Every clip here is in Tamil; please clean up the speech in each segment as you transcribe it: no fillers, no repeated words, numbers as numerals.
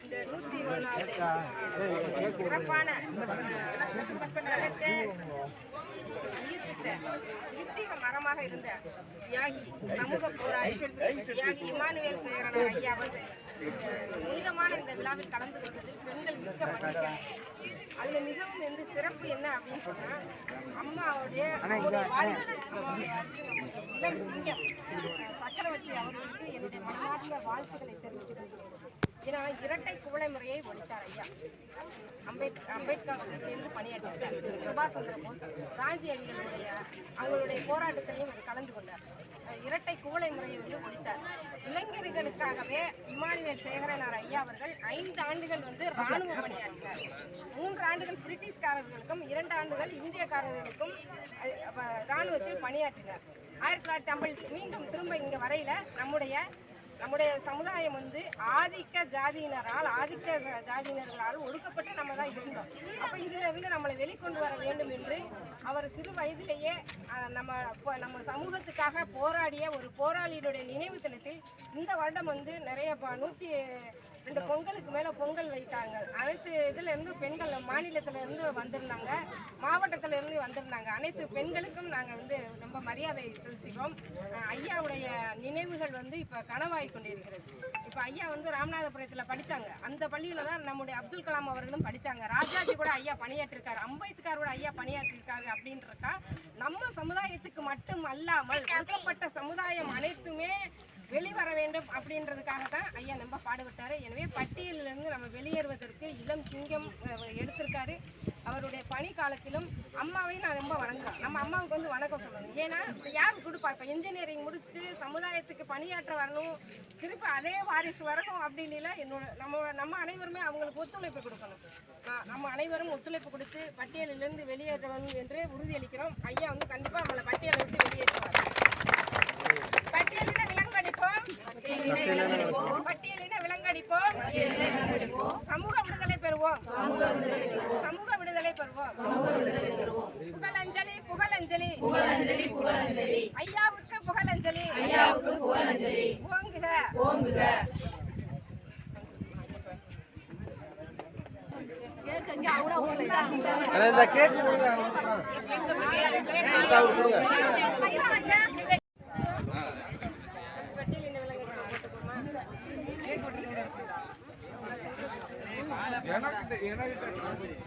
இந்த 101வது சிறப்பான நிச்சய மரமாக இருந்த தியாகி சமூக போராளி தியாகி இமானுவேல் சேகரனார் ஐயா அவர்கள் புனிதமான இந்த விழாவில் கலந்து கொண்டது பெண்கள் மிக்க மகிழ்ச்சி. அதுல மிகவும் சிறப்பு என்ன அப்படின்னு சொன்னா அம்மாவுடைய இளம் சிங்கம் சக்கரவர்த்தி அவர்களுக்கு என்னுடைய மனமார்ந்த வாழ்த்துக்களை தெரிவித்துக் ஏன்னா இரட்டை குவளை முறையை ஒழித்தார் ஐயா. அம்பேத்கர் சேர்ந்து பணியாற்றினார். சுபாஷ் சந்திர போஸ் காந்தியடிகளுடைய அவங்களுடைய போராட்டத்திலையும் கலந்து கொண்டார். இரட்டை குவளை முறையை ஒழித்தார். இளைஞர்களுக்காகவே இமானுவேல் சேகரனார் ஐயா அவர்கள் 5 ஆண்டுகள் இராணுவ பணியாற்றினார். 3 ஆண்டுகள் பிரிட்டிஷ்காரர்களுக்கும் 2 ஆண்டுகள் இந்தியக்காரர்களுக்கும் இராணுவத்தில் பணியாற்றினார். 1950 மீண்டும் திரும்ப இங்க வரையில நம்முடைய சமுதாயம் ஆதிக்க ஜாதியினர்களால் ஒடுக்கப்பட்டு நம்ம தான் இருந்தோம். அப்போ இதுல இருந்து நம்மளை வெளிக்கொண்டு வர வேண்டும் என்று அவர் சிறு வயதிலேயே நம்ம சமூகத்துக்காக போராடிய ஒரு போராளியினுடைய நினைவு தினத்தில் இந்த வருடம் நிறைய 102 பொங்கலுக்கு மேல பொங்கல் வைத்தாங்க. அனைத்து இதுல இருந்து பெண்கள் மாநிலத்தில இருந்து வந்திருந்தாங்க, மாவட்டத்தில இருந்து வந்திருந்தாங்க. அனைத்து பெண்களுக்கும் நாங்க ரொம்ப மரியாதை செலுத்துகிறோம். ஐயாவுடைய நினைவுகள் இப்ப கனவாய் கொண்டிருக்கிறது. இப்ப ஐயா ராமநாதபுரத்துல படிச்சாங்க. அந்த பள்ளியில தான் நம்முடைய அப்துல் கலாம் அவர்களும் படிச்சாங்க. ராஜாஜி கூட ஐயா பணியாற்றிருக்காரு, அம்பேத்கர் கூட ஐயா பணியாற்றிருக்காரு. அப்படின்றக்கா நம்ம சமுதாயத்துக்கு மட்டும் அல்லாமல் ஒடுக்கப்பட்ட சமுதாயம் அனைத்துமே வெளிவர வேண்டும் அப்படின்றதுக்காக தான் ஐயா நம்ம பாடுபட்டாரு. எனவே பட்டியலிலிருந்து நம்ம வெளியேறுவதற்கு இளம் சிங்கம் எடுத்திருக்காரு. அவருடைய பணி காலத்திலும் அம்மாவை நான் ரொம்ப வணங்குறேன். நம்ம அம்மாவுக்கு வணக்கம் சொல்லணும். ஏன்னா யார் கொடுப்பா? இப்போ இன்ஜினியரிங் முடிச்சுட்டு சமுதாயத்துக்கு பணியாற்ற வரணும், திருப்பி அதே வாரிசு வரணும் அப்படின்னு என்னோட நம்ம அனைவருமே அவங்களுக்கு ஒத்துழைப்பு கொடுக்கணும். நம்ம அனைவரும் ஒத்துழைப்பு கொடுத்து பட்டியலிலிருந்து வெளியேறணும் என்று உறுதியளிக்கிறோம். ஐயா கண்டிப்பாக நம்மளை பட்டியலை விட்டு வெளியேற்றுவார். பட்டியலின விலங்கடிப்போம், பட்டியலின விலங்கடிப்போம், சமூக விடுதலை பெறுவோம், சமூக விடுதலை பெறுவோம். புகழஞ்சலி புகழஞ்சலி ஐயாவுக்கு புகழஞ்சலி, ஓங்குக ஓங்குக.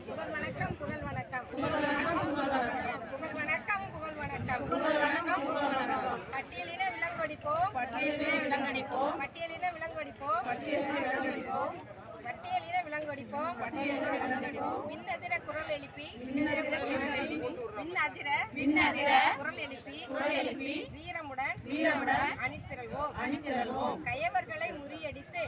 புகழ் வணக்கம், புகழ் வணக்கம், புகழ் வணக்கம், புகழ் வணக்கம், பட்டியலின விலங்கொடிப்போம், பட்டியலின விலங்கொடிப்போம், பட்டியலின விலங்கொடிப்போம், பட்டியலின விலங்கொடிப்போம், விண்ணதிர குரல் எழுப்பி, விண்ணதிர குரல் எழுப்பி வீரமுடன் அணிதிரள்வோம், கயவர்களை முறியடித்து